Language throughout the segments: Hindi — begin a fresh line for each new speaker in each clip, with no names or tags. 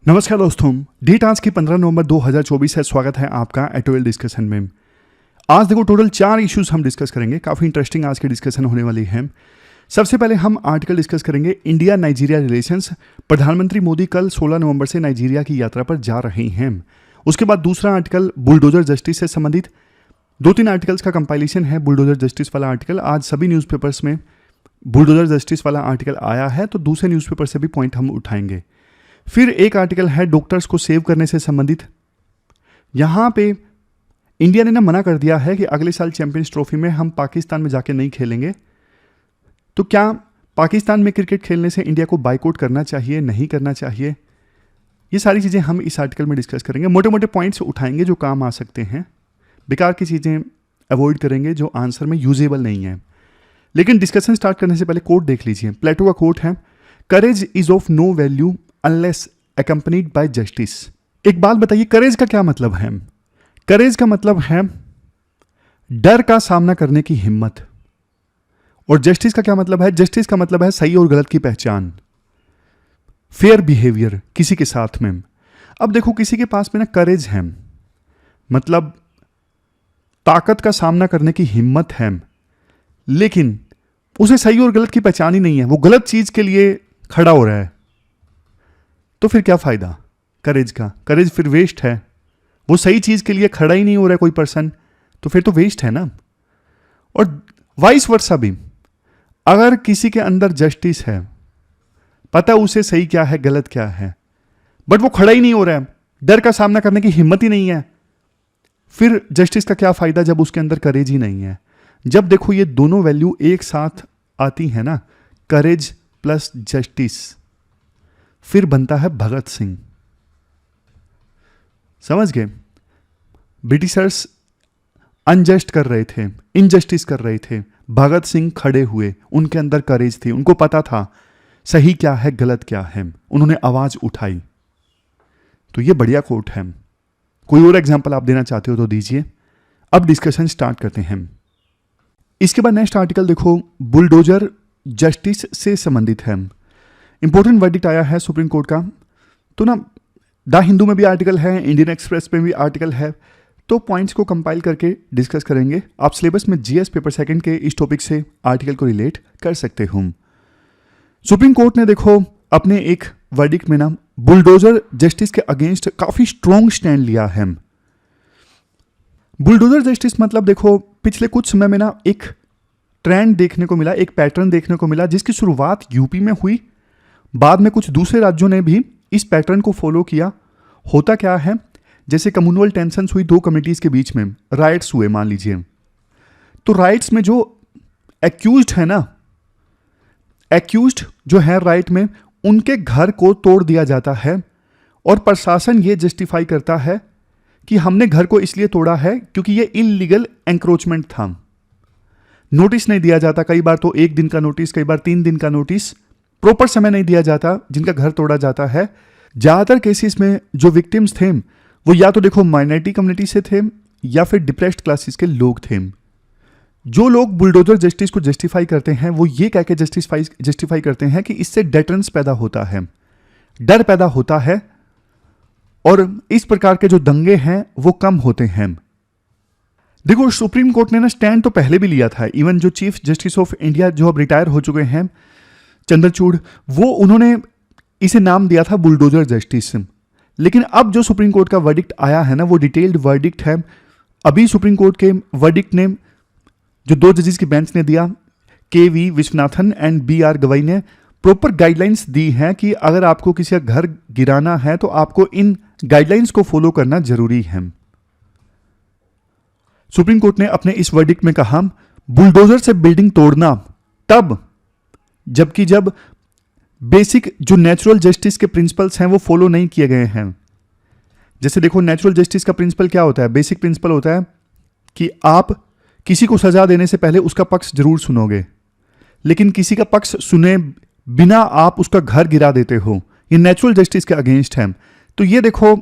नमस्कार दोस्तों, डेट आज की 15 नवंबर 2024 है। स्वागत है आपका एटोएल डिस्कशन में। आज देखो टोटल 4 इश्यूज हम डिस्कस करेंगे। काफ़ी इंटरेस्टिंग आज की डिस्कशन होने वाली है। सबसे पहले हम आर्टिकल डिस्कस करेंगे इंडिया नाइजीरिया रिलेशंस। प्रधानमंत्री मोदी कल 16 नवंबर से नाइजीरिया की यात्रा पर जा रहे हैं। उसके बाद दूसरा आर्टिकल बुलडोजर जस्टिस से संबंधित 2-3 आर्टिकल्स का कंपाइलेशन है। बुलडोजर जस्टिस वाला आर्टिकल आज सभी न्यूज़पेपर्स में बुलडोजर जस्टिस वाला आर्टिकल आया है, तो दूसरे न्यूज़पेपर से भी पॉइंट हम उठाएंगे। फिर एक आर्टिकल है डॉक्टर्स को सेव करने से संबंधित। यहाँ पे इंडिया ने मना कर दिया है कि अगले साल चैंपियंस ट्रॉफी में हम पाकिस्तान में जाके नहीं खेलेंगे। तो क्या पाकिस्तान में क्रिकेट खेलने से इंडिया को बाइकआउट करना चाहिए, नहीं करना चाहिए? ये सारी चीज़ें हम इस आर्टिकल में डिस्कस करेंगे। मोटे मोटे पॉइंट्स उठाएंगे जो काम आ सकते हैं, बेकार की चीज़ें अवॉइड करेंगे जो आंसर में यूजेबल नहीं है। लेकिन डिस्कशन स्टार्ट करने से पहले कोट देख लीजिए। प्लेटो का कोट है, courage is of no value unless accompanied by justice। एक बात बताइए, करेज का क्या मतलब है? करेज का मतलब है डर का सामना करने की हिम्मत। और जस्टिस का क्या मतलब है? जस्टिस का मतलब है सही और गलत की पहचान, फेयर बिहेवियर किसी के साथ में। अब देखो, किसी के पास में करेज है, मतलब ताकत का सामना करने की हिम्मत है, लेकिन उसे सही और गलत की पहचान ही नहीं है। वो गलत चीज के लिए खड़ा हो रहा है, तो फिर क्या फायदा करेज का? करेज फिर वेस्ट है। वो सही चीज के लिए खड़ा ही नहीं हो रहा है कोई पर्सन, तो फिर तो वेस्ट है ना। और वाइस वर्सा भी, अगर किसी के अंदर जस्टिस है, पता उसे सही क्या है गलत क्या है, बट वो खड़ा ही नहीं हो रहा है, डर का सामना करने की हिम्मत ही नहीं है, फिर जस्टिस का क्या फायदा जब उसके अंदर करेज ही नहीं है? जब देखो ये दोनों वैल्यू एक साथ आती है ना, करेज प्लस जस्टिस, फिर बनता है भगत सिंह। समझ गए? ब्रिटिशर्स अनजस्ट कर रहे थे, इनजस्टिस कर रहे थे, भगत सिंह खड़े हुए, उनके अंदर करेज थी, उनको पता था सही क्या है गलत क्या है, उन्होंने आवाज उठाई। तो ये बढ़िया कोट है। कोई और एग्जांपल आप देना चाहते हो तो दीजिए। अब डिस्कशन स्टार्ट करते हैं। इसके बाद नेक्स्ट आर्टिकल देखो, बुलडोजर जस्टिस से संबंधित है। इंपॉर्टेंट वर्डिक्ट आया है सुप्रीम कोर्ट का। तो द हिंदू में भी आर्टिकल है, इंडियन एक्सप्रेस में भी आर्टिकल है, तो पॉइंट्स को कंपाइल करके डिस्कस करेंगे। आप सिलेबस में जीएस पेपर सेकंड के इस टॉपिक से आर्टिकल को रिलेट कर सकते हो। सुप्रीम कोर्ट ने देखो अपने एक वर्डिक्ट में बुलडोजर जस्टिस के अगेंस्ट काफी स्ट्रॉन्ग स्टैंड लिया है। बुलडोजर जस्टिस मतलब देखो, पिछले कुछ समय में एक ट्रेंड देखने को मिला, एक पैटर्न देखने को मिला, जिसकी शुरुआत यूपी में हुई, बाद में कुछ दूसरे राज्यों ने भी इस पैटर्न को फॉलो किया। होता क्या है, जैसे कम्युनल टेंशन्स हुई दो कम्युनिटीज के बीच में, राइट्स हुए मान लीजिए, तो राइट्स में जो एक्यूज्ड है ना, एक्यूज्ड जो है राइट में, उनके घर को तोड़ दिया जाता है और प्रशासन ये जस्टिफाई करता है कि हमने घर को इसलिए तोड़ा है क्योंकि ये इलीगल एंक्रोचमेंट था। नोटिस नहीं दिया जाता, कई बार तो 1 दिन का नोटिस, कई बार 3 दिन का नोटिस, प्रॉपर समय नहीं दिया जाता जिनका घर तोड़ा जाता है। ज्यादातर केसेस में जो विक्टिम्स थे वो या तो देखो माइनॉरिटी कम्युनिटी से थे या फिर डिप्रेस्ड क्लासेस के लोग थे। जो लोग बुलडोजर जस्टिस को जस्टिफाई करते हैं वो ये कह के जस्टिफाई करते हैं कि इससे डेटरेंस पैदा होता है, डर पैदा होता है, और इस प्रकार के जो दंगे हैं वो कम होते हैं। देखो, सुप्रीम कोर्ट ने स्टैंड तो पहले भी लिया था। इवन जो चीफ जस्टिस ऑफ इंडिया जो अब रिटायर हो चुके हैं, चंद्रचूड़, वो उन्होंने इसे नाम दिया था बुलडोजर जस्टिस। लेकिन अब जो सुप्रीम कोर्ट का वर्डिक्ट आया है ना, वो डिटेल्ड वर्डिक्ट है। अभी सुप्रीम कोर्ट के वर्डिक्ट ने जो 2 जजेस की बेंच ने दिया, KV विश्वनाथन एंड BR गवाई ने प्रॉपर गाइडलाइंस दी हैं कि अगर आपको किसी का घर गिराना है तो आपको इन गाइडलाइंस को फॉलो करना जरूरी है। सुप्रीम कोर्ट ने अपने इस वर्डिक्ट में कहा, बुलडोजर से बिल्डिंग तोड़ना तब जबकि जब बेसिक जो नेचुरल जस्टिस के प्रिंसिपल्स हैं वो फॉलो नहीं किए गए हैं। जैसे देखो, नेचुरल जस्टिस का प्रिंसिपल क्या होता है? बेसिक प्रिंसिपल होता है कि आप किसी को सजा देने से पहले उसका पक्ष जरूर सुनोगे, लेकिन किसी का पक्ष सुने बिना आप उसका घर गिरा देते हो, ये नेचुरल जस्टिस के अगेंस्ट है। तो ये देखो,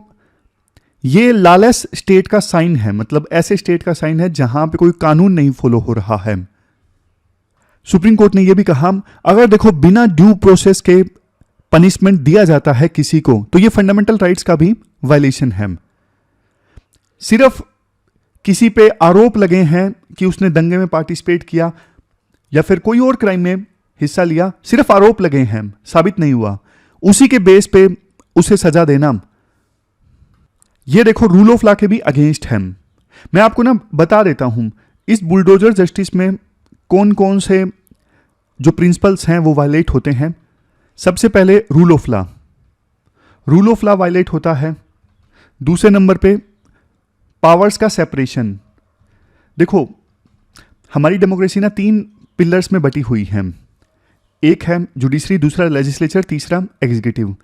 ये लॉलेस स्टेट का साइन है, मतलब ऐसे स्टेट का साइन है जहां पे कोई कानून नहीं फॉलो हो रहा है। सुप्रीम कोर्ट ने यह भी कहा, अगर देखो बिना ड्यू प्रोसेस के पनिशमेंट दिया जाता है किसी को, तो ये फंडामेंटल राइट्स का भी वायलेशन है। सिर्फ किसी पे आरोप लगे हैं कि उसने दंगे में पार्टिसिपेट किया या फिर कोई और क्राइम में हिस्सा लिया, सिर्फ आरोप लगे हैं, साबित नहीं हुआ, उसी के बेस पे उसे सजा देना, ये देखो रूल ऑफ लॉ के भी अगेंस्ट है। मैं आपको ना बता देता हूं इस बुलडोजर जस्टिस में कौन कौन से जो प्रिंसिपल्स हैं वो वायलेट होते हैं। सबसे पहले rule of law, rule of law violate होता है। दूसरे नंबर पे पावर्स का सेपरेशन। देखो हमारी डेमोक्रेसी ना 3 पिलर्स में बटी हुई है, एक है जुडिशरी, दूसरा लेजिस्लेचर, तीसरा एग्जीक्यूटिव।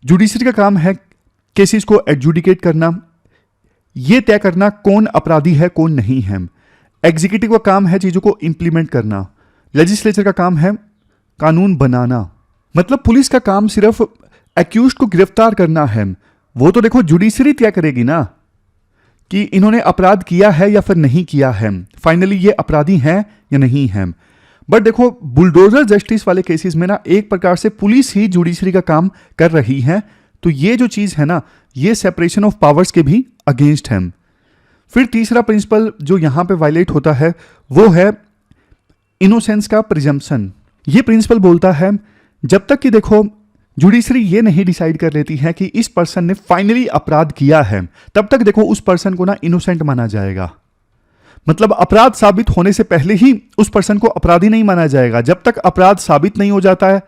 जुडिशरी का काम है केसेस को एडजुडिकेट करना, यह तय करना कौन अपराधी है कौन नहीं है। एग्जीक्यूटिव का काम है चीजों को इंप्लीमेंट करना। लेजिस्लेचर का काम है कानून बनाना। मतलब पुलिस का काम सिर्फ एक्यूज्ड को गिरफ्तार करना है, वो तो देखो जुडिशरी तय करेगी ना कि इन्होंने अपराध किया है या फिर नहीं किया है, फाइनली ये अपराधी हैं या नहीं है। बट देखो बुलडोजर जस्टिस वाले केसेस में ना एक प्रकार से पुलिस ही जुडिशरी का काम कर रही है, तो ये जो चीज है ना ये सेपरेशन ऑफ पावर्स के भी अगेंस्ट है। फिर तीसरा प्रिंसिपल जो यहां पे वायलेट होता है वो है इनोसेंस का प्रिजम्पशन। ये प्रिंसिपल बोलता है जब तक कि देखो जुडिशरी ये नहीं डिसाइड कर लेती है कि इस पर्सन ने फाइनली अपराध किया है, तब तक देखो उस पर्सन को ना इनोसेंट माना जाएगा। मतलब अपराध साबित होने से पहले ही उस पर्सन को अपराधी नहीं माना जाएगा, जब तक अपराध साबित नहीं हो जाता है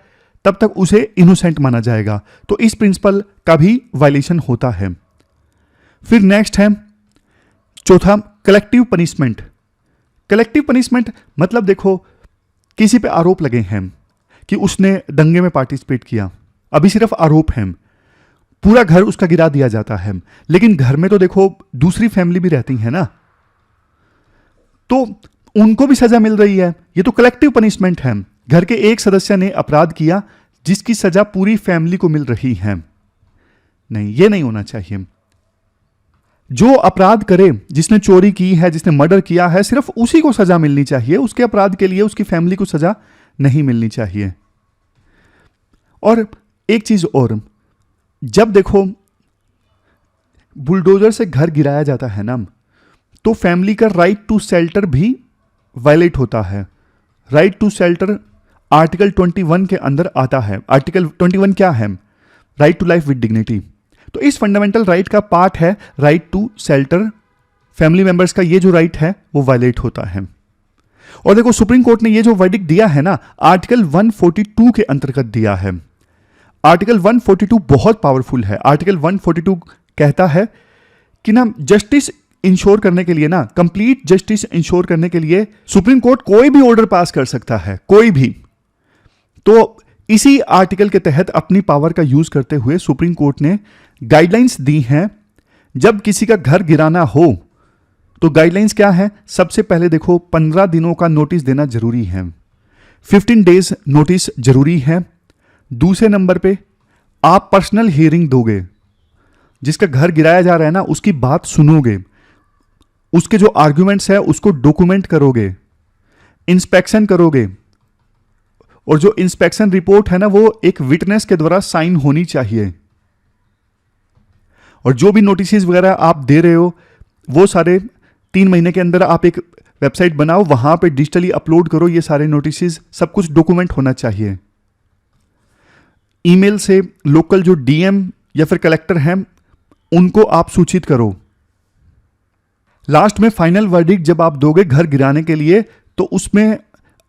तब तक उसे इनोसेंट माना जाएगा। तो इस प्रिंसिपल का भी वायलेशन होता है। फिर नेक्स्ट है चौथा कलेक्टिव पनिशमेंट। कलेक्टिव पनिशमेंट मतलब देखो किसी पे आरोप लगे हैं कि उसने दंगे में पार्टिसिपेट किया, अभी सिर्फ आरोप है, पूरा घर उसका गिरा दिया जाता है, लेकिन घर में तो देखो दूसरी फैमिली भी रहती है ना, तो उनको भी सजा मिल रही है। ये तो कलेक्टिव पनिशमेंट है। घर के एक सदस्य ने अपराध किया जिसकी सजा पूरी फैमिली को मिल रही है। नहीं, ये नहीं होना चाहिए। जो अपराध करे, जिसने चोरी की है, जिसने मर्डर किया है, सिर्फ उसी को सजा मिलनी चाहिए, उसके अपराध के लिए उसकी फैमिली को सजा नहीं मिलनी चाहिए। और एक चीज और, जब देखो बुलडोजर से घर गिराया जाता है ना, तो फैमिली का राइट टू शेल्टर भी वायलेट होता है। राइट टू शेल्टर आर्टिकल 21 के अंदर आता है। आर्टिकल 21 क्या है? Right to life with dignity. तो इस फंडामेंटल राइट का पार्ट है right to shelter. Family members का ये जो राइट है वो वायलेट होता है। और देखो सुप्रीम कोर्ट ने ये जो वर्डिक्ट दिया है ना, आर्टिकल 142 के अंतर्गत दिया है। आर्टिकल 142 बहुत पावरफुल है। आर्टिकल 142 कहता है कि ना जस्टिस इंश्योर करने के लिए ना, कंप्लीट जस्टिस इंश्योर करने के लिए सुप्रीम कोर्ट कोई भी ऑर्डर पास कर सकता है, कोई भी। तो इसी आर्टिकल के तहत अपनी पावर का यूज करते हुए सुप्रीम कोर्ट ने गाइडलाइंस दी हैं। जब किसी का घर गिराना हो तो गाइडलाइंस क्या है? सबसे पहले देखो 15 दिनों का नोटिस देना जरूरी है, 15 डेज नोटिस जरूरी है। दूसरे नंबर पे आप पर्सनल हियरिंग दोगे, जिसका घर गिराया जा रहा है ना उसकी बात सुनोगे, उसके जो आर्ग्यूमेंट्स है उसको डॉक्यूमेंट करोगे, इंस्पेक्शन करोगे, और जो इंस्पेक्शन रिपोर्ट है ना वो एक विटनेस के द्वारा साइन होनी चाहिए। और जो भी नोटिस वगैरह आप दे रहे हो वो सारे 3 महीने के अंदर आप एक वेबसाइट बनाओ, वहां पे डिजिटली अपलोड करो ये सारे नोटिस, सब कुछ डॉक्यूमेंट होना चाहिए। ईमेल से लोकल जो डीएम या फिर कलेक्टर हैं उनको आप सूचित करो। लास्ट में फाइनल वर्डिक्ट जब आप दोगे घर गिराने के लिए, तो उसमें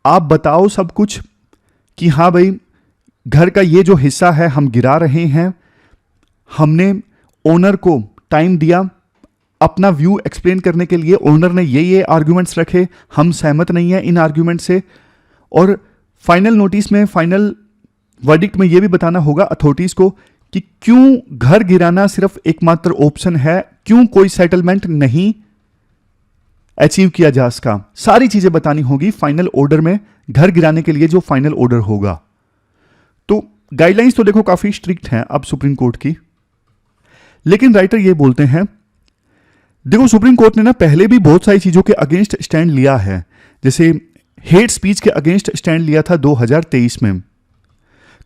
आप बताओ सब कुछ कि हाँ भाई घर का ये जो हिस्सा है हम गिरा रहे हैं, हमने ओनर को टाइम दिया अपना व्यू एक्सप्लेन करने के लिए, ओनर ने ये आर्ग्यूमेंट्स रखे, हम सहमत नहीं है इन आर्ग्यूमेंट से। और फाइनल नोटिस में, फाइनल वर्डिक्ट में ये भी बताना होगा अथॉरिटीज को कि क्यों घर गिराना सिर्फ एकमात्र ऑप्शन है, क्यों कोई सेटलमेंट नहीं अचीव किया जा सका। सारी चीजें बतानी होगी फाइनल ऑर्डर में, घर गिराने के लिए जो फाइनल ऑर्डर होगा। तो गाइडलाइंस तो देखो काफी स्ट्रिक्ट हैं अब सुप्रीम कोर्ट की। लेकिन राइटर ये बोलते हैं, देखो सुप्रीम कोर्ट ने ना पहले भी बहुत सारी चीजों के अगेंस्ट स्टैंड लिया है। जैसे हेट स्पीच के अगेंस्ट स्टैंड लिया था 2023 में,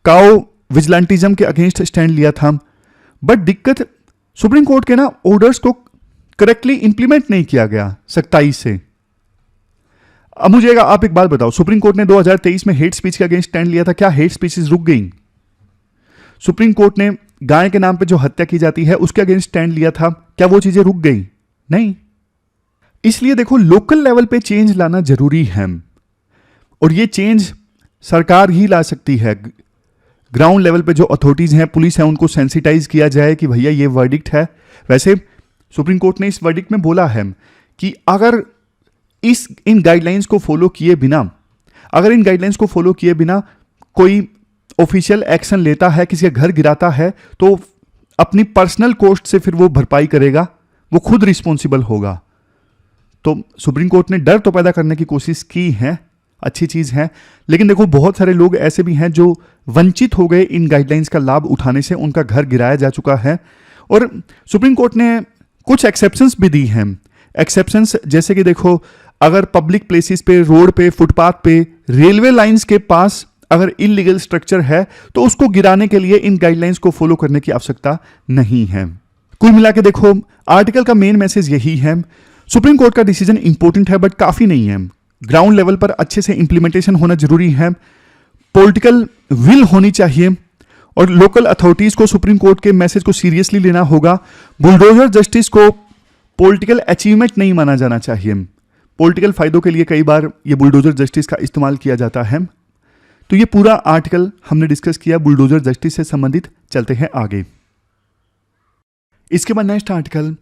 काओ विजिलेंटिज्म के अगेंस्ट स्टैंड लिया था। बट दिक्कत सुप्रीम कोर्ट के ना ऑर्डर्स को करेक्टली इंप्लीमेंट नहीं किया गया सख्ताई से। अब मुझे आप एक बात बताओ, सुप्रीम कोर्ट ने 2023 में हेट स्पीच के अगेंस्ट स्टैंड लिया था, क्या हेट स्पीचेस रुक गई? सुप्रीम कोर्ट ने गाय के नाम पे जो हत्या की जाती है उसके अगेंस्ट स्टैंड लिया था, क्या वो चीजें रुक गई? नहीं। इसलिए देखो, लोकल लेवल पे चेंज लाना जरूरी है और ये चेंज सरकार ही ला सकती है। ग्राउंड लेवल पे जो अथॉरिटीज हैं, पुलिस है, उनको सेंसिटाइज किया जाए कि भैया ये वर्डिक्ट है। वैसे सुप्रीम कोर्ट ने इस वर्डिक्ट में बोला है कि अगर इन गाइडलाइंस को फॉलो किए बिना कोई ऑफिशियल एक्शन लेता है, किसी का घर गिराता है, तो अपनी पर्सनल कॉस्ट से फिर वो भरपाई करेगा, वो खुद रिस्पॉन्सिबल होगा। तो सुप्रीम कोर्ट ने डर तो पैदा करने की कोशिश की है, अच्छी चीज है, लेकिन देखो बहुत सारे लोग ऐसे भी हैं जो वंचित हो गए इन गाइडलाइंस का लाभ उठाने से, उनका घर गिराया जा चुका है। और सुप्रीम कोर्ट ने कुछ एक्सेप्शंस भी दी हैं। एक्सेप्शंस जैसे कि देखो, अगर पब्लिक प्लेसेस पे, रोड पे, फुटपाथ पे, रेलवे लाइंस के पास अगर इलीगल स्ट्रक्चर है तो उसको गिराने के लिए इन गाइडलाइंस को फॉलो करने की आवश्यकता नहीं है। कुल मिला के देखो, आर्टिकल का मेन मैसेज यही है, सुप्रीम कोर्ट का डिसीजन इंपॉर्टेंट है बट काफी नहीं है। ग्राउंड लेवल पर अच्छे से इंप्लीमेंटेशन होना जरूरी है, पॉलिटिकल विल होनी चाहिए और लोकल अथॉरिटीज को सुप्रीम कोर्ट के मैसेज को सीरियसली लेना होगा। बुलडोजर जस्टिस को पॉलिटिकल अचीवमेंट नहीं माना जाना चाहिए। पॉलिटिकल फायदों के लिए कई बार ये बुलडोजर जस्टिस का इस्तेमाल किया जाता है। तो ये पूरा आर्टिकल हमने डिस्कस किया बुलडोजर जस्टिस से संबंधित। चलते हैं आगे। इसके बाद नेक्स्ट आर्टिकल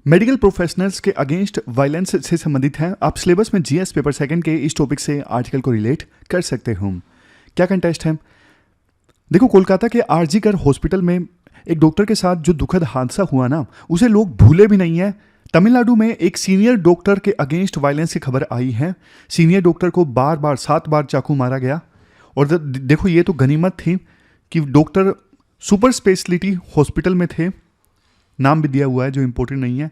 मेडिकल प्रोफेशनल्स के अगेंस्ट वायलेंस से संबंधित है। आप सिलेबस में जीएस पेपर सेकंड के इस टॉपिक से आर्टिकल को रिलेट कर सकते हो। क्या कंटेस्ट है? देखो, कोलकाता के आरजी कर हॉस्पिटल में एक डॉक्टर के साथ जो दुखद हादसा हुआ ना, उसे लोग भूले भी नहीं है। तमिलनाडु में एक सीनियर डॉक्टर के अगेंस्ट वायलेंस की खबर आई है। सीनियर डॉक्टर को 7 बार चाकू मारा गया। और देखो, ये तो गनीमत थी कि डॉक्टर सुपर स्पेशलिटी हॉस्पिटल में थे, नाम भी दिया हुआ है जो इंपॉर्टेंट नहीं है।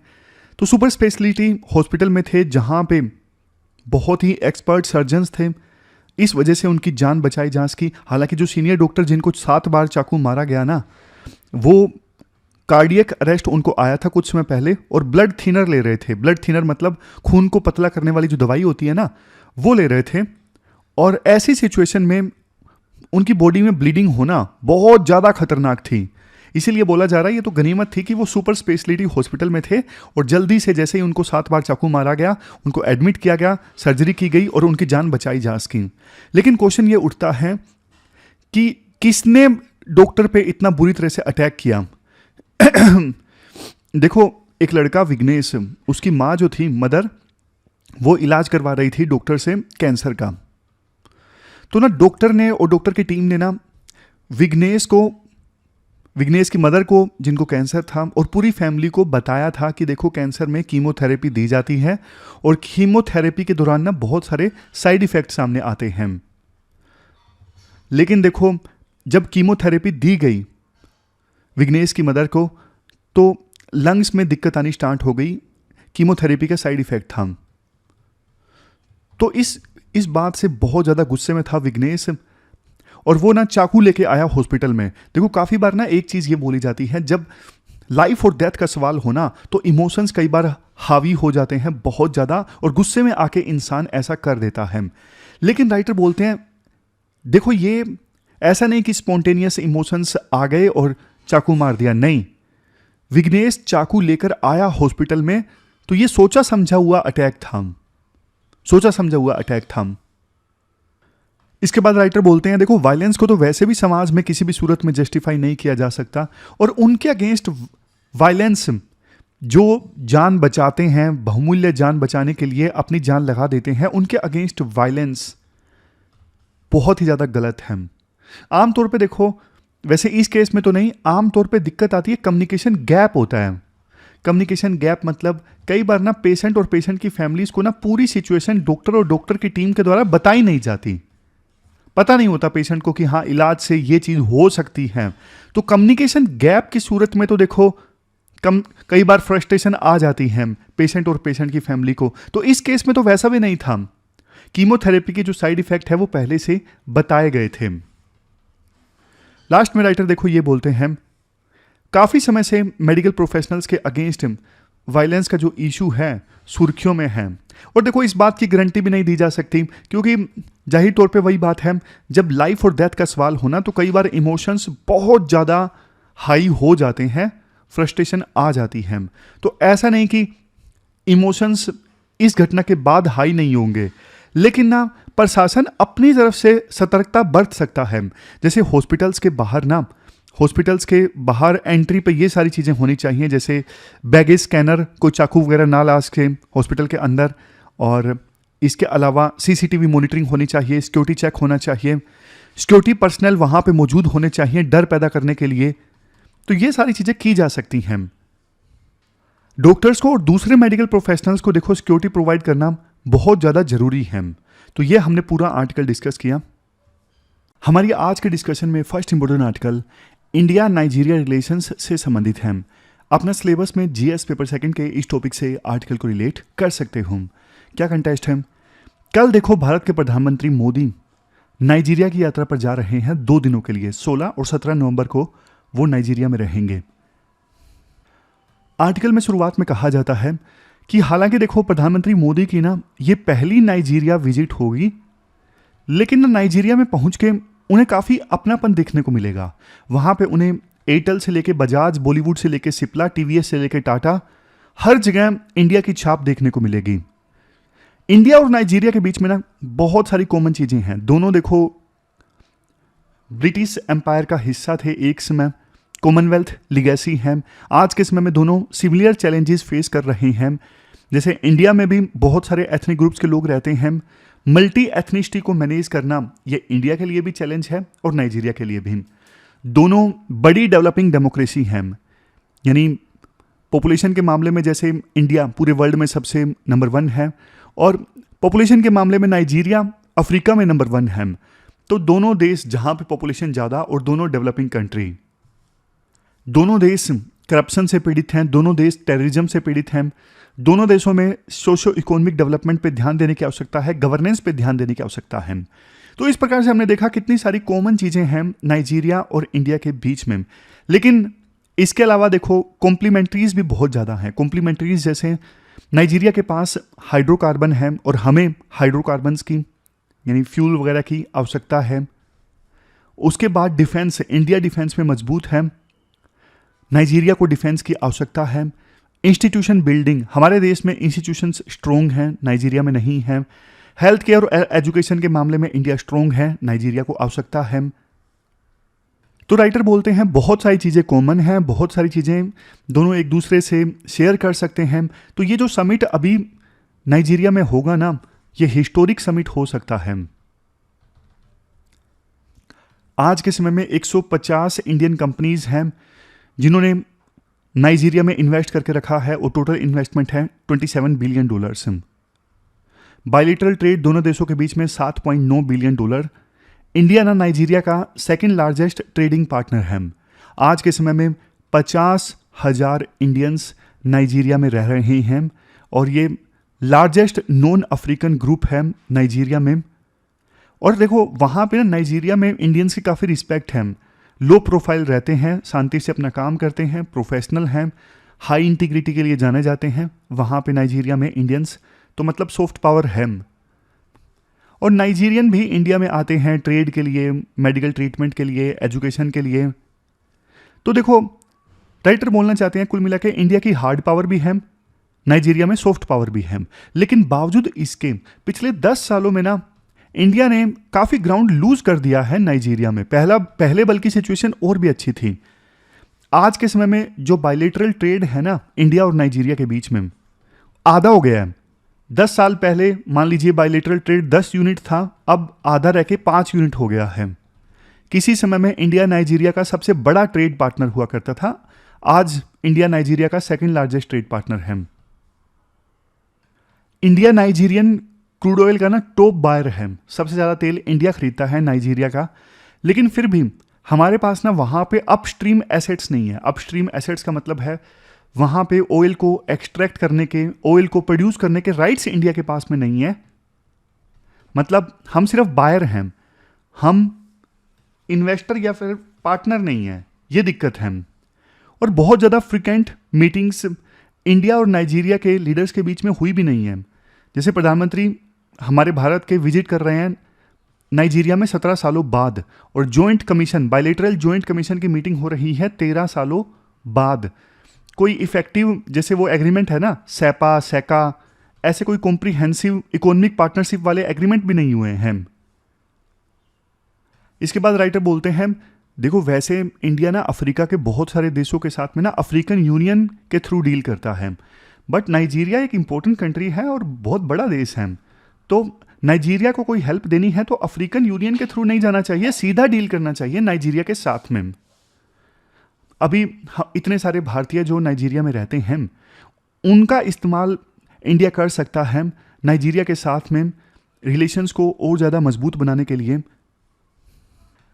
तो सुपर स्पेशलिटी हॉस्पिटल में थे जहां पे बहुत ही एक्सपर्ट सर्जन्स थे, इस वजह से उनकी जान बचाई जा सकी। हालांकि जो सीनियर डॉक्टर जिनको 7 बार चाकू मारा गया ना, वो कार्डियक अरेस्ट उनको आया था कुछ समय पहले और ब्लड थिनर ले रहे थे। ब्लड थिनर मतलब खून को पतला करने वाली जो दवाई होती है ना, वो ले रहे थे। और ऐसी सिचुएशन में उनकी बॉडी में ब्लीडिंग होना बहुत ज़्यादा खतरनाक थी। इसीलिए बोला जा रहा है ये तो गनीमत थी कि वो सुपर स्पेशलिटी हॉस्पिटल में थे और जल्दी से जैसे ही उनको 7 बार चाकू मारा गया, उनको एडमिट किया गया, सर्जरी की गई और उनकी जान बचाई जा सकी। लेकिन क्वेश्चन ये उठता है कि किसने डॉक्टर पे इतना बुरी तरह से अटैक किया? देखो, एक लड़का विघ्नेश, उसकी माँ जो थी मदर, वो इलाज करवा रही थी डॉक्टर से कैंसर का। तो ना डॉक्टर ने और डॉक्टर की टीम ने ना विघ्नेश की मदर को, जिनको कैंसर था, और पूरी फैमिली को बताया था कि देखो कैंसर में कीमोथेरेपी दी जाती है और कीमोथेरेपी के दौरान ना बहुत सारे साइड इफेक्ट सामने आते हैं। लेकिन देखो, जब कीमोथेरेपी दी गई विघ्नेश की मदर को, तो लंग्स में दिक्कत आनी स्टार्ट हो गई। कीमोथेरेपी का साइड इफेक्ट था। तो इस बात से बहुत ज़्यादा गुस्से में था विघ्नेश और वो ना चाकू लेके आया हॉस्पिटल में। देखो, काफ़ी बार ना एक चीज़ ये बोली जाती है, जब लाइफ और डेथ का सवाल होना तो इमोशंस कई बार हावी हो जाते हैं बहुत ज़्यादा और गुस्से में आके इंसान ऐसा कर देता है। लेकिन राइटर बोलते हैं देखो, ये ऐसा नहीं कि स्पॉन्टेनियस इमोशंस आ गए और चाकू मार दिया, नहीं। विघ्नेश चाकू लेकर आया हॉस्पिटल में तो ये सोचा समझा हुआ अटैक था। इसके बाद राइटर बोलते हैं देखो, वायलेंस को तो वैसे भी समाज में किसी भी सूरत में जस्टिफाई नहीं किया जा सकता और उनके अगेंस्ट वायलेंस, जो जान बचाते हैं, बहुमूल्य जान बचाने के लिए अपनी जान लगा देते हैं, उनके अगेंस्ट वायलेंस बहुत ही ज़्यादा गलत है। आमतौर पे देखो, वैसे इस केस में तो नहीं, आमतौर पे दिक्कत आती है, कम्युनिकेशन गैप होता है। कम्युनिकेशन गैप मतलब कई बार ना पेशेंट और पेशेंट की फैमिलीज को ना पूरी सिचुएशन डॉक्टर और डॉक्टर की टीम के द्वारा बताई नहीं जाती। पता नहीं होता पेशेंट को कि हाँ, इलाज से ये चीज़ हो सकती है। तो कम्युनिकेशन गैप की सूरत में तो देखो कई बार फ्रस्ट्रेशन आ जाती है पेशेंट और पेशेंट की फैमिली को। तो इस केस में तो वैसा भी नहीं था। कीमोथेरेपी के जो साइड इफेक्ट है वो पहले से बताए गए थे। लास्ट में राइटर देखो ये बोलते हैं, काफ़ी समय से मेडिकल प्रोफेशनल्स के अगेंस्ट वायलेंस का जो इशू है सुर्खियों में है। और देखो इस बात की गारंटी भी नहीं दी जा सकती, क्योंकि जाहिर तौर पे वही बात है, जब लाइफ और डेथ का सवाल होना तो कई बार इमोशंस बहुत ज़्यादा हाई हो जाते हैं, फ्रस्ट्रेशन आ जाती है। तो ऐसा नहीं कि इमोशंस इस घटना के बाद हाई नहीं होंगे, लेकिन ना प्रशासन अपनी तरफ से सतर्कता बरत सकता है। जैसे हॉस्पिटल्स के बाहर एंट्री पे ये सारी चीज़ें होनी चाहिए, जैसे बैगेज स्कैनर, कोई चाकू वगैरह ना ला सके हॉस्पिटल के अंदर, और इसके अलावा सीसीटीवी मॉनिटरिंग होनी चाहिए, सिक्योरिटी चेक होना चाहिए, सिक्योरिटी पर्सनल वहाँ पे मौजूद होने चाहिए डर पैदा करने के लिए। तो ये सारी चीज़ें की जा सकती हैं। डॉक्टर्स को और दूसरे मेडिकल प्रोफेशनल्स को देखो सिक्योरिटी प्रोवाइड करना बहुत ज़्यादा ज़रूरी है। तो ये हमने पूरा आर्टिकल डिस्कस किया। हमारी आज के डिस्कशन में first important article India Nigeria relations से संबंधित है। अपना सिलेबस में जीएस पेपर सेकंड के इस टॉपिक से आर्टिकल को रिलेट कर सकते हो। क्या कंटेस्ट है? कल देखो भारत के प्रधानमंत्री मोदी नाइजीरिया की यात्रा पर जा रहे हैं 2 दिनों के लिए। 16 और 17 नवंबर को वो नाइजीरिया में रहेंगे। आर्टिकल में शुरुआत में कहा जाता है कि हालांकि देखो प्रधानमंत्री मोदी की ना ये पहली नाइजीरिया विजिट होगी, लेकिन ना नाइजीरिया में पहुंच के उन्हें काफ़ी अपनापन देखने को मिलेगा। वहाँ पे उन्हें एयरटेल से लेके बजाज, बॉलीवुड से लेके सिप्ला, टीवीएस से लेके टाटा, हर जगह इंडिया की छाप देखने को मिलेगी। इंडिया और नाइजीरिया के बीच में ना बहुत सारी कॉमन चीज़ें हैं। दोनों देखो ब्रिटिश एम्पायर का हिस्सा थे एक समय, कॉमनवेल्थ लीगेसी है। आज के समय में दोनों सिमिलर चैलेंजेस फेस कर रहे हैं। जैसे इंडिया में भी बहुत सारे एथनिक ग्रुप्स के लोग रहते हैं, मल्टी एथनिसिटी को मैनेज करना ये इंडिया के लिए भी चैलेंज है और नाइजीरिया के लिए भी। दोनों बड़ी डेवलपिंग डेमोक्रेसी हैं, यानी पॉपुलेशन के मामले में जैसे इंडिया पूरे वर्ल्ड में सबसे नंबर 1 है, और पॉपुलेशन के मामले में नाइजीरिया अफ्रीका में नंबर 1 है। तो दोनों देश जहाँ पे पॉपुलेशन ज़्यादा और दोनों डेवलपिंग कंट्री, दोनों देश करप्शन से पीड़ित हैं, दोनों देश टेररिज्म से पीड़ित हैं। दोनों देशों में सोशो इकोनॉमिक डेवलपमेंट पे ध्यान देने की आवश्यकता है, गवर्नेंस पे ध्यान देने की आवश्यकता है। तो इस प्रकार से हमने देखा कितनी सारी कॉमन चीज़ें हैं नाइजीरिया और इंडिया के बीच में। लेकिन इसके अलावा देखो कॉम्प्लीमेंट्रीज भी बहुत ज़्यादा हैं। कॉम्प्लीमेंट्रीज जैसे नाइजीरिया के पास हाइड्रोकार्बन है और हमें हाइड्रोकार्बन्स की यानी फ्यूल वगैरह की आवश्यकता है। उसके बाद डिफेंस, इंडिया डिफेंस में मजबूत है, नाइजीरिया को डिफेंस की आवश्यकता है। इंस्टीट्यूशन बिल्डिंग, हमारे देश में इंस्टीट्यूशंस स्ट्रोंग हैं, नाइजीरिया में नहीं है। हेल्थ केयर और एजुकेशन के मामले में इंडिया स्ट्रोंग है, नाइजीरिया को आवश्यकता है। तो राइटर बोलते हैं बहुत सारी चीज़ें कॉमन हैं, बहुत सारी चीज़ें दोनों एक दूसरे से शेयर कर सकते हैं। तो ये जो समिट अभी नाइजीरिया में होगा ना, ये हिस्टोरिक समिट हो सकता है। आज के समय में 150 इंडियन कंपनीज हैं जिन्होंने नाइजीरिया में इन्वेस्ट करके रखा है और टोटल इन्वेस्टमेंट है $27 बिलियन। बायलैटरल ट्रेड दोनों देशों के बीच में $7.9 बिलियन। इंडिया ना नाइजीरिया का सेकंड लार्जेस्ट ट्रेडिंग पार्टनर है। आज के समय में 50,000 इंडियंस नाइजीरिया में रह रहे हैं और ये लार्जेस्ट नॉन अफ्रीकन ग्रुप है नाइजीरिया में। और देखो वहाँ पे ना नाइजीरिया में इंडियंस की काफ़ी रिस्पेक्ट है, लो प्रोफाइल रहते हैं, शांति से अपना काम करते हैं, प्रोफेशनल हैं, हाई इंटीग्रिटी के लिए जाने जाते हैं वहाँ पे नाइजीरिया में इंडियंस। तो मतलब सॉफ्ट पावर है। और नाइजीरियन भी इंडिया में आते हैं ट्रेड के लिए, मेडिकल ट्रीटमेंट के लिए, एजुकेशन के लिए। तो देखो राइटर बोलना चाहते हैं कुल मिला के इंडिया की हार्ड पावर भी है, नाइजीरिया में सॉफ्ट पावर भी है। लेकिन बावजूद इसके पिछले 10 सालों में ना इंडिया ने काफ़ी ग्राउंड लूज कर दिया है नाइजीरिया में। पहले बल्कि सिचुएशन और भी अच्छी थी। आज के समय में जो बायलैटरल ट्रेड है ना इंडिया और नाइजीरिया के बीच में, आधा हो गया है। 10 साल पहले मान लीजिए बायलैटरल ट्रेड 10 यूनिट था, अब आधा रह के 5 यूनिट हो गया है। किसी समय में इंडिया नाइजीरिया का सबसे बड़ा ट्रेड पार्टनर हुआ करता था, आज इंडिया नाइजीरिया का सेकंड लार्जेस्ट ट्रेड पार्टनर है। इंडिया नाइजीरियन क्रूड ऑयल का ना टॉप बायर है, सबसे ज़्यादा तेल इंडिया खरीदता है नाइजीरिया का। लेकिन फिर भी हमारे पास ना वहाँ पे अपस्ट्रीम एसेट्स नहीं है। अपस्ट्रीम एसेट्स का मतलब है वहाँ पे ऑयल को एक्सट्रैक्ट करने के, ऑयल को प्रोड्यूस करने के राइट्स इंडिया के पास में नहीं है। मतलब हम सिर्फ बायर हैं, हम इन्वेस्टर या फिर पार्टनर नहीं है, ये दिक्कत है। और बहुत ज़्यादा फ्रिक्वेंट मीटिंग्स इंडिया और नाइजीरिया के लीडर्स के बीच में हुई भी नहीं है। जैसे प्रधानमंत्री हमारे भारत के विजिट कर रहे हैं नाइजीरिया में 17 सालों बाद, और joint commission, bilateral joint commission की मीटिंग हो रही है 13 सालों बाद। कोई इफेक्टिव, जैसे वो एग्रीमेंट है ना, सेपा, सेका, ऐसे कोई कॉम्प्रिहेंसिव इकोनॉमिक पार्टनरशिप वाले एग्रीमेंट भी नहीं हुए हैं। इसके बाद राइटर बोलते हैं, देखो वैसे इंडिया ना अफ्रीका के बहुत सारे देशों के साथ में ना अफ्रीकन यूनियन के थ्रू डील करता है, बट नाइजीरिया एक इंपॉर्टेंट कंट्री है और बहुत बड़ा देश है, तो नाइजीरिया को कोई हेल्प देनी है तो अफ्रीकन यूनियन के थ्रू नहीं जाना चाहिए, सीधा डील करना चाहिए नाइजीरिया के साथ में। अभी इतने सारे भारतीय जो नाइजीरिया में रहते हैं, उनका इस्तेमाल इंडिया कर सकता है नाइजीरिया के साथ में रिलेशंस को और ज़्यादा मजबूत बनाने के लिए।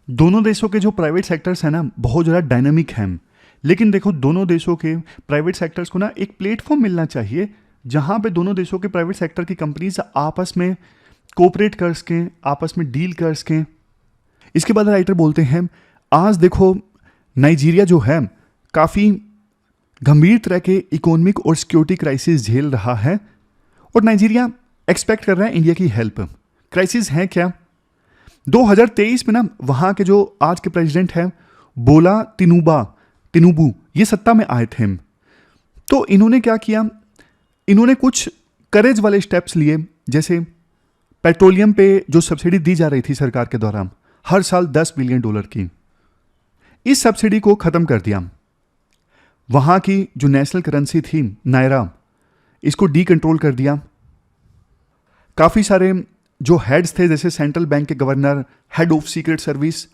दोनों देशों के जो प्राइवेट सेक्टर्स हैं ना, बहुत ज़्यादा डायनामिक हैं, लेकिन देखो दोनों देशों के प्राइवेट सेक्टर्स को ना एक प्लेटफॉर्म मिलना चाहिए जहाँ पे दोनों देशों के प्राइवेट सेक्टर की कंपनीज आपस में कोऑपरेट कर सकें, आपस में डील कर सकें। इसके बाद राइटर बोलते हैं, आज देखो नाइजीरिया जो है काफ़ी गंभीर तरह के इकोनॉमिक और सिक्योरिटी क्राइसिस झेल रहा है, और नाइजीरिया एक्सपेक्ट कर रहा है इंडिया की हेल्प। क्राइसिस है क्या? 2023 में ना वहाँ के जो आज के प्रेसिडेंट हैं बोला तिनुबू, ये सत्ता में आए थे, तो इन्होंने क्या किया, इन्होंने कुछ करेज वाले स्टेप्स लिए, जैसे पेट्रोलियम पे जो सब्सिडी दी जा रही थी सरकार के द्वारा हर साल $10 बिलियन की, इस सब्सिडी को ख़त्म कर दिया। वहाँ की जो नेशनल करेंसी थी नायरा, इसको डी कंट्रोल कर दिया। काफ़ी सारे जो हेड्स थे, जैसे सेंट्रल बैंक के governor, head of secret service,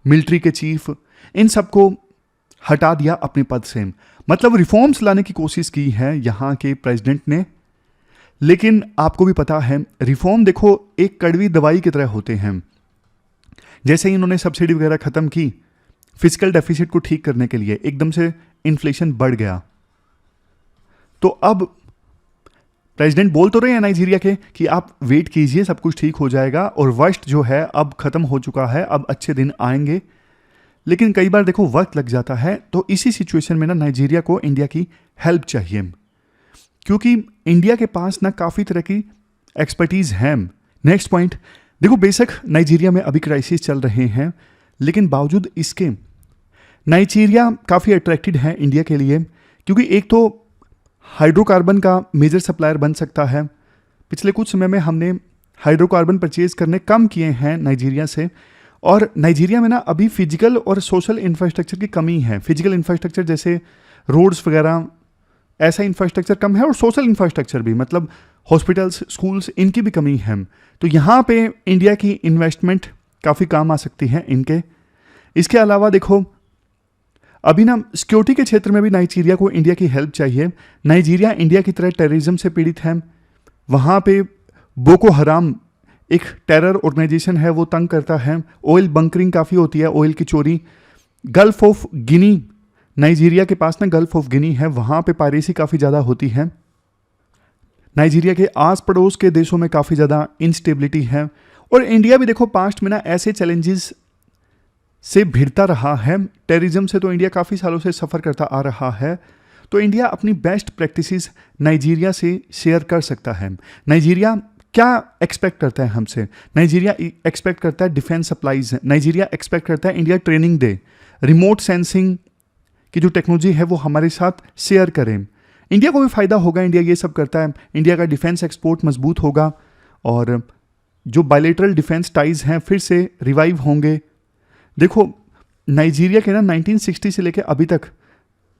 military के चीफ, इन सबको हटा दिया अपने पद से। मतलब रिफॉर्म्स लाने की कोशिश की है यहाँ के प्रेसिडेंट ने, लेकिन आपको भी पता है रिफॉर्म देखो एक कड़वी दवाई की तरह होते हैं। जैसे ही इन्होंने सब्सिडी वगैरह ख़त्म की, फिजिकल डेफिसिट को ठीक करने के लिए एकदम से इन्फ्लेशन बढ़ गया। तो अब प्रेसिडेंट बोल तो रहे हैं नाइजीरिया के कि आप वेट कीजिए, सब कुछ ठीक हो जाएगा, और वर्स्ट जो है अब ख़त्म हो चुका है, अब अच्छे दिन आएंगे। लेकिन कई बार देखो वक्त लग जाता है, तो इसी सिचुएशन में ना नाइजीरिया को इंडिया की हेल्प चाहिए, क्योंकि इंडिया के पास ना काफ़ी तरह की एक्सपर्टीज़ है। नेक्स्ट पॉइंट देखो, बेशक नाइजीरिया में अभी क्राइसिस चल रहे हैं, लेकिन बावजूद इसके नाइजीरिया काफ़ी अट्रैक्टेड है इंडिया के लिए, क्योंकि एक तो हाइड्रोकार्बन का मेजर सप्लायर बन सकता है। पिछले कुछ समय में हमने हाइड्रोकार्बन परचेज करने कम किए हैं नाइजीरिया से, और नाइजीरिया में ना अभी फिजिकल और सोशल इंफ्रास्ट्रक्चर की कमी है। फिजिकल इंफ्रास्ट्रक्चर जैसे रोड्स वगैरह, ऐसा इंफ्रास्ट्रक्चर कम है, और सोशल इंफ्रास्ट्रक्चर भी, मतलब हॉस्पिटल्स, स्कूल्स, इनकी भी कमी है। तो यहाँ पे इंडिया की इन्वेस्टमेंट काफ़ी काम आ सकती है इनके। इसके अलावा देखो अभी ना सिक्योरिटी के क्षेत्र में भी नाइजीरिया को इंडिया की हेल्प चाहिए। नाइजीरिया इंडिया की तरह टेररिज्म से पीड़ित है। वहाँ पे बोको हराम एक टेरर ऑर्गेनाइजेशन है, वो तंग करता है। ऑयल बंकरिंग काफ़ी होती है, ऑयल की चोरी। गल्फ ऑफ गिनी, नाइजीरिया के पास ना गल्फ ऑफ गिनी है, वहाँ पे पायरेसी काफ़ी ज़्यादा होती है। नाइजीरिया के आस पड़ोस के देशों में काफ़ी ज़्यादा इंस्टेबिलिटी है, और इंडिया भी देखो पास्ट में ना ऐसे चैलेंजेस से भिड़ता रहा है। टेररिज्म से तो इंडिया काफ़ी सालों से सफ़र करता आ रहा है, तो इंडिया अपनी बेस्ट प्रैक्टिसेस नाइजीरिया से शेयर कर सकता है। नाइजीरिया क्या एक्सपेक्ट करता है हमसे? नाइजीरिया एक्सपेक्ट करता है डिफेंस सप्लाईज, नाइजीरिया एक्सपेक्ट करता है इंडिया ट्रेनिंग दे, रिमोट सेंसिंग की जो टेक्नोलॉजी है वो हमारे साथ शेयर करें। इंडिया को भी फ़ायदा होगा, इंडिया ये सब करता है, इंडिया का डिफेंस एक्सपोर्ट मजबूत होगा, और जो बायलैटरल डिफेंस टाइज हैं फिर से रिवाइव होंगे। देखो नाइजीरिया के ना 1960 से लेकर अभी तक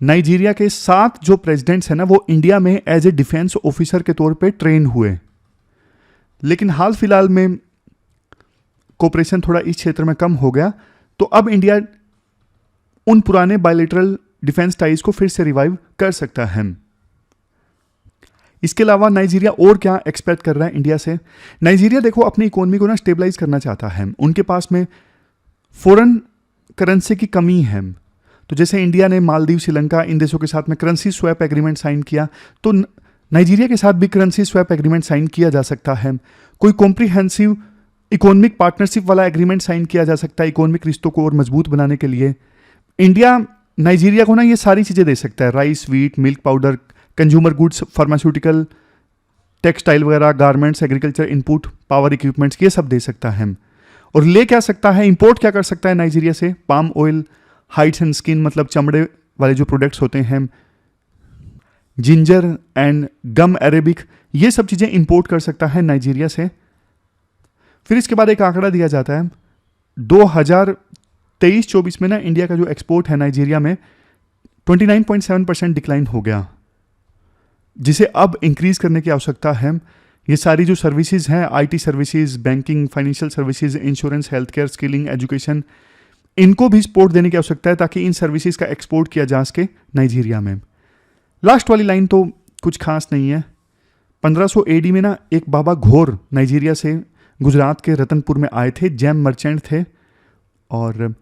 नाइजीरिया के 7 जो प्रेसिडेंट्स हैं ना, वो इंडिया में एज ए डिफेंस ऑफिसर के तौर पे ट्रेन हुए। लेकिन हाल फिलहाल में कोऑपरेशन थोड़ा इस क्षेत्र में कम हो गया, तो अब इंडिया उन पुराने बायलैटरल डिफेंस टाइज को फिर से रिवाइव कर सकता है। इसके अलावा नाइजीरिया और क्या एक्सपेक्ट कर रहा है इंडिया से? नाइजीरिया देखो अपनी इकोनॉमी को ना स्टेबलाइज करना चाहता है। उनके पास में फॉरेन करेंसी की कमी है, तो जैसे इंडिया ने मालदीव, श्रीलंका, इन देशों के साथ में करेंसी स्वैप एग्रीमेंट साइन किया, तो नाइजीरिया के साथ भी करेंसी स्वैप एग्रीमेंट साइन किया जा सकता है। कोई कॉम्प्रिहेंसिव इकोनॉमिक पार्टनरशिप वाला एग्रीमेंट साइन किया जा सकता है इकोनॉमिक रिश्तों को और मजबूत बनाने के लिए। इंडिया नाइजीरिया को ना ये सारी चीज़ें दे सकता है, rice, wheat, milk powder, consumer goods, pharmaceutical, textile वगैरह, garments, agriculture input, power equipments, ये सब दे सकता है। और ले क्या सकता है, इंपोर्ट क्या कर सकता है नाइजीरिया से, palm oil, hides and skin मतलब चमड़े वाले जो प्रोडक्ट्स होते हैं, जिंजर एंड गम अरेबिक, ये सब चीज़ें इंपोर्ट कर सकता है नाइजीरिया से। फिर इसके बाद एक आंकड़ा दिया जाता है 2023-24 में ना इंडिया का जो एक्सपोर्ट है नाइजीरिया में 29.7% डिक्लाइन हो गया, जिसे अब इंक्रीज करने की आवश्यकता है। ये सारी जो सर्विसेज हैं, IT services, banking, financial services, insurance, health care, skilling, education, इनको भी सपोर्ट देने की आवश्यकता है ताकि इन सर्विसेज का एक्सपोर्ट किया जा सके नाइजीरिया में। लास्ट वाली लाइन तो कुछ खास नहीं है। 1500 AD में ना एक बाबा घोर नाइजीरिया से गुजरात के रतनपुर में आए थे, जैम मर्चेंट थे, और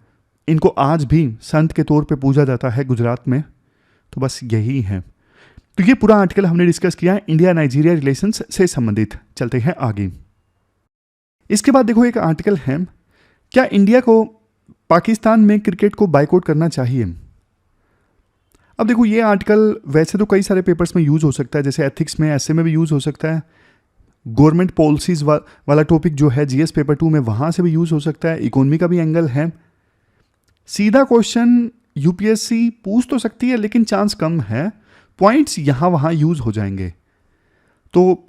इनको आज भी संत के तौर पे पूजा जाता है गुजरात में। तो बस यही है। तो ये पूरा आर्टिकल हमने डिस्कस किया है इंडिया नाइजीरिया रिलेशंस से संबंधित। चलते हैं आगे। इसके बाद देखो एक आर्टिकल है, क्या इंडिया को पाकिस्तान में क्रिकेट को बाइकआउट करना चाहिए। अब देखो ये आर्टिकल वैसे तो कई सारे पेपर्स में यूज हो सकता है, जैसे एथिक्स में, ऐसे में भी यूज हो सकता है। गवर्नमेंट पॉलिसीज वाला टॉपिक जो है जीएस पेपर 2 में, वहां से भी यूज हो सकता है। इकोनॉमी का भी एंगल है। सीधा क्वेश्चन यूपीएससी पूछ तो सकती है लेकिन चांस कम है, पॉइंट्स यहां वहां यूज हो जाएंगे। तो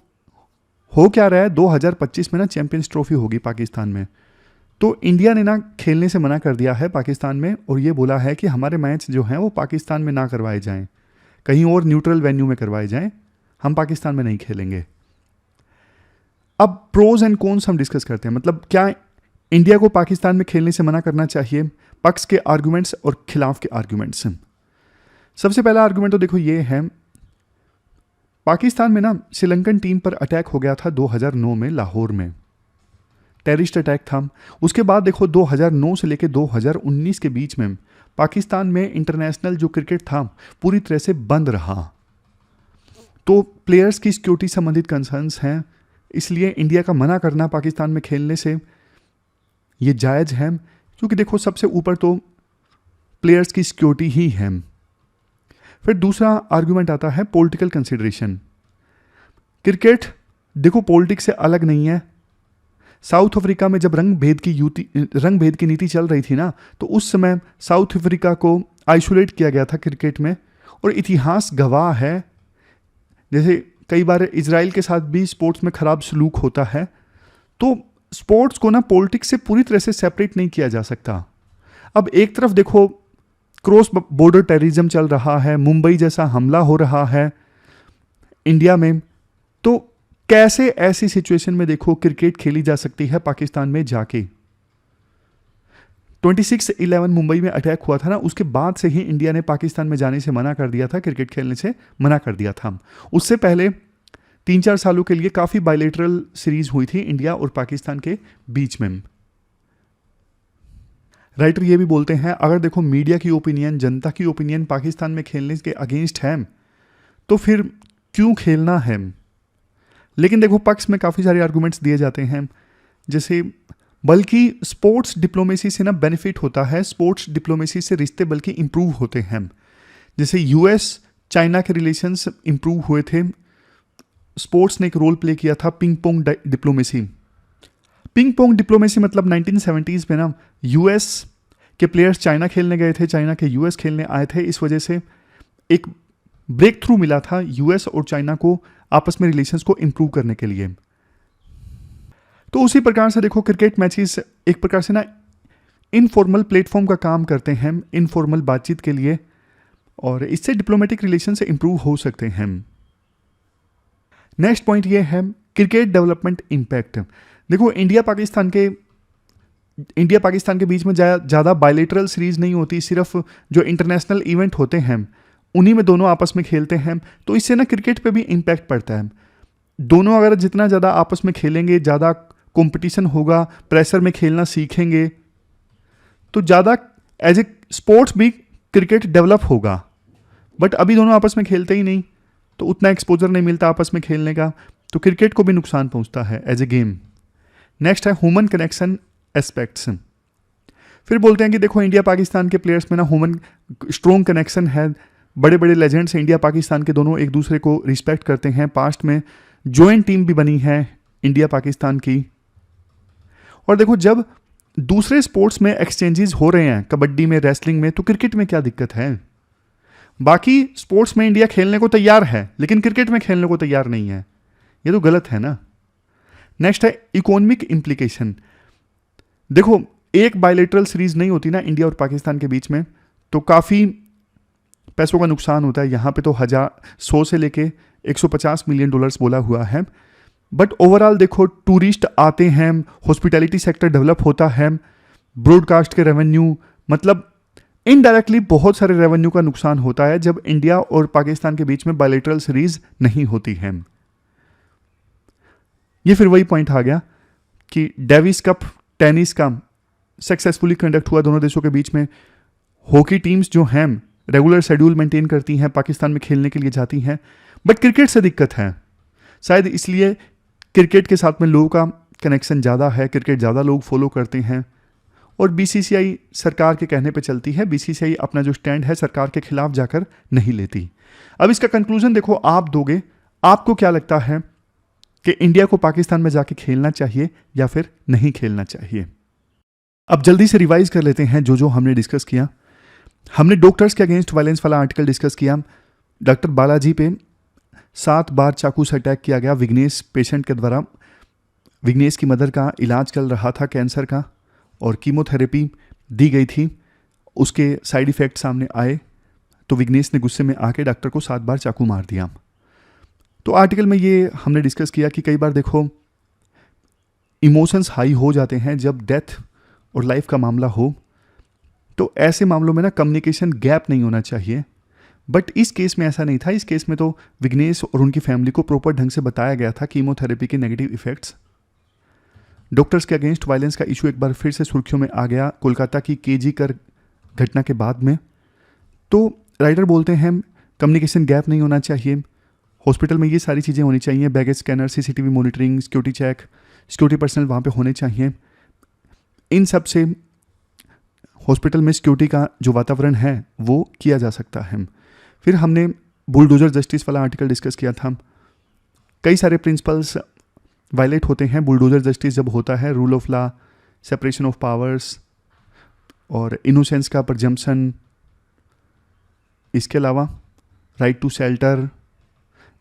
हो क्या रहा है, 2025 में ना चैंपियंस ट्रॉफी होगी पाकिस्तान में, तो इंडिया ने ना खेलने से मना कर दिया है पाकिस्तान में, और ये बोला है कि हमारे मैच जो हैं वो पाकिस्तान में ना करवाए जाएं, कहीं और न्यूट्रल वेन्यू में करवाए जाएं, हम पाकिस्तान में नहीं खेलेंगे। अब प्रोज एंड कॉन्स हम डिस्कस करते हैं, मतलब क्या इंडिया को पाकिस्तान में खेलने से मना करना चाहिए, पक्ष के आर्गुमेंट्स और खिलाफ के आर्गुमेंट्स। सबसे पहला आर्गुमेंट तो देखो ये है, पाकिस्तान में ना श्रीलंकन टीम पर अटैक हो गया था 2009 में लाहौर में, टेररिस्ट अटैक था। उसके बाद देखो 2009 से लेकर 2019 के बीच में पाकिस्तान में इंटरनेशनल जो क्रिकेट था पूरी तरह से बंद रहा। तो प्लेयर्स की सिक्योरिटी संबंधित कंसर्न्स हैं, इसलिए इंडिया का मना करना पाकिस्तान में खेलने से ये जायज़ है, क्योंकि देखो सबसे ऊपर तो प्लेयर्स की सिक्योरिटी ही है। फिर दूसरा आर्गुमेंट आता है पॉलिटिकल कंसिडरेशन। क्रिकेट देखो पॉलिटिक्स से अलग नहीं है। साउथ अफ्रीका में जब रंग भेद की नीति चल रही थी ना, तो उस समय साउथ अफ्रीका को आइसोलेट किया गया था क्रिकेट में, और इतिहास गवाह है, जैसे कई बार इजराइल के साथ भी स्पोर्ट्स में खराब सलूक होता है। तो स्पोर्ट्स को ना पॉलिटिक्स से पूरी तरह से सेपरेट नहीं किया जा सकता। अब एक तरफ देखो क्रॉस बॉर्डर टेररिज्म चल रहा है, मुंबई जैसा हमला हो रहा है इंडिया में, तो कैसे ऐसी सिचुएशन में देखो क्रिकेट खेली जा सकती है पाकिस्तान में जाके। 26/11 मुंबई में अटैक हुआ था ना, उसके बाद से ही इंडिया ने पाकिस्तान में जाने से मना कर दिया था, क्रिकेट खेलने से मना कर दिया था। उससे पहले 3-4 सालों के लिए काफ़ी बायलैटरल सीरीज हुई थी इंडिया और पाकिस्तान के बीच में। राइटर ये भी बोलते हैं, अगर देखो मीडिया की ओपिनियन, जनता की ओपिनियन पाकिस्तान में खेलने के अगेंस्ट है, तो फिर क्यों खेलना है। लेकिन देखो पक्ष में काफ़ी सारे आर्गुमेंट्स दिए जाते हैं, जैसे बल्कि स्पोर्ट्स डिप्लोमेसी से ना बेनिफिट होता है, स्पोर्ट्स डिप्लोमेसी से रिश्ते बल्कि इंप्रूव होते हैं। जैसे यूएस चाइना के रिलेशंस इंप्रूव हुए थे, स्पोर्ट्स ने एक रोल प्ले किया था। Ping pong diplomacy, ping pong diplomacy मतलब 1970s में ना यूएस के प्लेयर्स चाइना खेलने गए थे, चाइना के यूएस खेलने आए थे, इस वजह से एक ब्रेक थ्रू मिला था यूएस और चाइना को आपस में रिलेशंस को इंप्रूव करने के लिए। तो उसी प्रकार से देखो क्रिकेट मैचेस एक प्रकार से ना इनफॉर्मल प्लेटफॉर्म का काम करते हैं, इनफॉर्मल बातचीत के लिए, और इससे डिप्लोमेटिक रिलेशन से इंप्रूव हो सकते हैं। नेक्स्ट पॉइंट ये है क्रिकेट डेवलपमेंट इम्पैक्ट। देखो इंडिया पाकिस्तान के बीच में ज़्यादा बायलैटरल सीरीज नहीं होती, सिर्फ जो इंटरनेशनल इवेंट होते हैं उन्हीं में दोनों आपस में खेलते हैं, तो इससे ना क्रिकेट पे भी इम्पैक्ट पड़ता है। दोनों अगर जितना ज़्यादा आपस में खेलेंगे, ज़्यादा कंपटीशन होगा, प्रेशर में खेलना सीखेंगे, तो ज़्यादा एज ए स्पोर्ट्स भी क्रिकेट डेवलप होगा। बट अभी दोनों आपस में खेलते ही नहीं, तो उतना एक्सपोजर नहीं मिलता आपस में खेलने का, तो क्रिकेट को भी नुकसान पहुंचता है एज ए गेम। नेक्स्ट है ह्यूमन कनेक्शन एस्पेक्ट्स। फिर बोलते हैं कि देखो इंडिया पाकिस्तान के प्लेयर्स में ना ह्यूमन स्ट्रॉन्ग कनेक्शन है, बड़े बड़े लेजेंड्स इंडिया पाकिस्तान के दोनों एक दूसरे को रिस्पेक्ट करते हैं, पास्ट में जॉइंट टीम भी बनी है इंडिया पाकिस्तान की। और देखो जब दूसरे स्पोर्ट्स में एक्सचेंजेस हो रहे हैं, कबड्डी में, रेसलिंग में, तो क्रिकेट में क्या दिक्कत है? बाकी स्पोर्ट्स में इंडिया खेलने को तैयार है लेकिन क्रिकेट में खेलने को तैयार नहीं है, ये तो गलत है ना। नेक्स्ट है इकोनॉमिक इम्प्लीकेशन। देखो एक बायलैटरल सीरीज नहीं होती ना इंडिया और पाकिस्तान के बीच में, तो काफ़ी पैसों का नुकसान होता है। यहाँ पे तो 100 से लेके 150 मिलियन डॉलर्स बोला हुआ है, बट ओवरऑल देखो टूरिस्ट आते हैं, हॉस्पिटैलिटी सेक्टर डेवलप होता है, ब्रॉडकास्ट के रेवेन्यू, मतलब इनडायरेक्टली बहुत सारे रेवेन्यू का नुकसान होता है जब इंडिया और पाकिस्तान के बीच में बायलैटरल सीरीज नहीं होती है। ये फिर वही पॉइंट आ गया कि डेविस कप टेनिस का सक्सेसफुली कंडक्ट हुआ दोनों देशों के बीच में। हॉकी टीम्स जो हैं रेगुलर शेड्यूल मेंटेन करती हैं, पाकिस्तान में खेलने के लिए जाती हैं, बट क्रिकेट से दिक्कत है। शायद इसलिए क्रिकेट के साथ में लोगों का कनेक्शन ज़्यादा है, क्रिकेट ज़्यादा लोग फॉलो करते हैं। और बीसीसीआई सरकार के कहने पे चलती है, बीसीसीआई अपना जो स्टैंड है सरकार के खिलाफ जाकर नहीं लेती। अब इसका कंक्लूजन देखो आप दोगे, आपको क्या लगता है कि इंडिया को पाकिस्तान में जाके खेलना चाहिए या फिर नहीं खेलना चाहिए? अब जल्दी से रिवाइज कर लेते हैं जो हमने डिस्कस किया। हमने डॉक्टर्स के अगेंस्ट वायलेंस वाला आर्टिकल डिस्कस किया। डॉक्टर बालाजी पे 7 बार चाकू से अटैक किया गया विघ्नेश पेशेंट के द्वारा। विघ्नेश की मदर का इलाज चल रहा था कैंसर का और कीमोथेरेपी दी गई थी, उसके साइड इफ़ेक्ट सामने आए तो विघ्नेश ने गुस्से में आके डॉक्टर को 7 बार चाकू मार दिया। तो आर्टिकल में ये हमने डिस्कस किया कि कई बार देखो इमोशंस हाई हो जाते हैं जब डेथ और लाइफ का मामला हो, तो ऐसे मामलों में ना कम्युनिकेशन गैप नहीं होना चाहिए। बट इस केस में ऐसा नहीं था। इस केस में तो विघ्नेश और उनकी फैमिली को प्रॉपर ढंग से बताया गया था कीमोथेरेपी के नेगेटिव इफेक्ट्स। डॉक्टर्स के अगेंस्ट वायलेंस का इशू एक बार फिर से सुर्खियों में आ गया कोलकाता की केजी कर घटना के बाद में। तो राइटर बोलते हैं कम्युनिकेशन गैप नहीं होना चाहिए, हॉस्पिटल में ये सारी चीज़ें होनी चाहिए, baggage scanner, CCTV monitoring, security check, security personnel वहाँ पे होने चाहिए। इन सब से हॉस्पिटल में सिक्योरिटी का जो वातावरण है वो किया जा सकता है। फिर हमने बुलडोजर जस्टिस वाला आर्टिकल डिस्कस किया था। कई सारे प्रिंसिपल्स वायलेट होते हैं बुलडोजर जस्टिस जब होता है, rule of law, separation of powers और इनोसेंस का प्रजम्पशन, इसके अलावा राइट टू शेल्टर,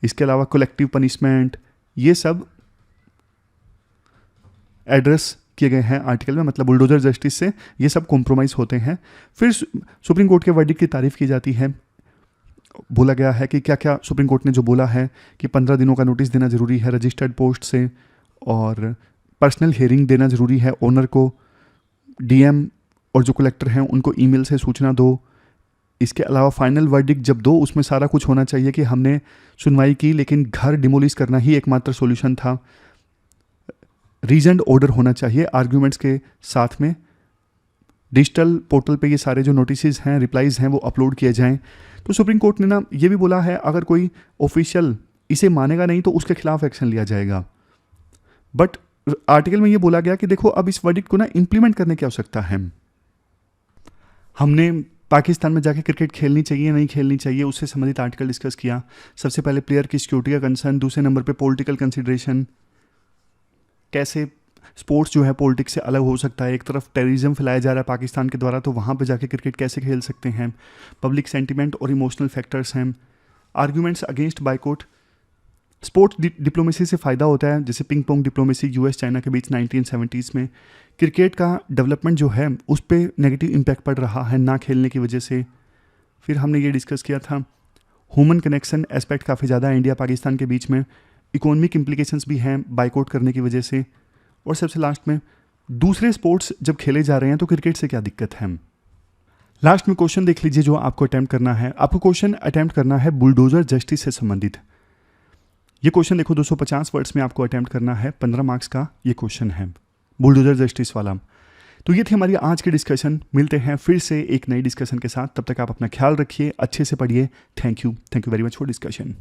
इसके अलावा कलेक्टिव पनिशमेंट, ये सब एड्रेस किए गए हैं आर्टिकल में। मतलब बुलडोजर जस्टिस से ये सब कॉम्प्रोमाइज़ होते हैं। फिर सुप्रीम कोर्ट के वर्डिक्ट की तारीफ़ की जाती है। बोला गया है कि क्या क्या सुप्रीम कोर्ट ने जो बोला है कि 15 दिनों का नोटिस देना ज़रूरी है रजिस्टर्ड पोस्ट से, और पर्सनल हियरिंग देना ज़रूरी है, ओनर को, डीएम और जो कलेक्टर हैं उनको ईमेल से सूचना दो। इसके अलावा फाइनल वर्डिक्ट जब दो उसमें सारा कुछ होना चाहिए कि हमने सुनवाई की लेकिन घर डिमोलिश करना ही एकमात्र सॉल्यूशन था। रीजनड ऑर्डर होना चाहिए आर्ग्यूमेंट्स के साथ में। डिजिटल पोर्टल पे ये सारे जो नोटिसेस हैं, रिप्लाईज हैं, वो अपलोड किए जाएं। तो सुप्रीम कोर्ट ने ना ये भी बोला है अगर कोई ऑफिशियल इसे मानेगा नहीं तो उसके खिलाफ एक्शन लिया जाएगा। बट आर्टिकल में ये बोला गया कि देखो अब इस वर्डिक्ट को ना इम्प्लीमेंट करने की आवश्यकता है। हमने पाकिस्तान में जाके क्रिकेट खेलनी चाहिए नहीं खेलनी चाहिए उससे संबंधित आर्टिकल डिस्कस किया। सबसे पहले प्लेयर की सिक्योरिटी का कंसर्न, दूसरे नंबर पे पॉलिटिकल कंसिडरेशन, कैसे स्पोर्ट्स जो है पॉलिटिक्स से अलग हो सकता है। एक तरफ टेररिज्म फैलाया जा रहा है पाकिस्तान के द्वारा, तो वहाँ पे जाके क्रिकेट कैसे खेल सकते हैं। पब्लिक सेंटिमेंट और इमोशनल फैक्टर्स हैं। Arguments against boycott, sports diplomacy से फ़ायदा होता है, जैसे ping pong diplomacy US China के बीच 1970s में। क्रिकेट का डेवलपमेंट जो है उस पर नेगेटिव इम्पैक्ट पड़ रहा है ना खेलने की वजह से। फिर हमने ये डिस्कस किया था ह्यूमन कनेक्शन एस्पेक्ट काफ़ी ज़्यादा है इंडिया पाकिस्तान के बीच में। इकोनॉमिक इम्प्लीकेशंस भी हैं बाइकआउट करने की वजह से। और सबसे लास्ट में दूसरे स्पोर्ट्स जब खेले जा रहे हैं तो क्रिकेट से क्या दिक्कत है। लास्ट में क्वेश्चन देख लीजिए जो आपको अटैम्प्ट करना है। आपको क्वेश्चन अटैम्प्ट करना है बुलडोजर जस्टिस से संबंधित। ये क्वेश्चन देखो 250 वर्ड्स में आपको अटैम्प्ट करना है, 15 मार्क्स का ये क्वेश्चन है बुलडोजर जस्टिस वाला। तो ये थी हमारी आज की डिस्कशन। मिलते हैं फिर से एक नई डिस्कशन के साथ, तब तक आप अपना ख्याल रखिए, अच्छे से पढ़िए। Thank you very much for discussion.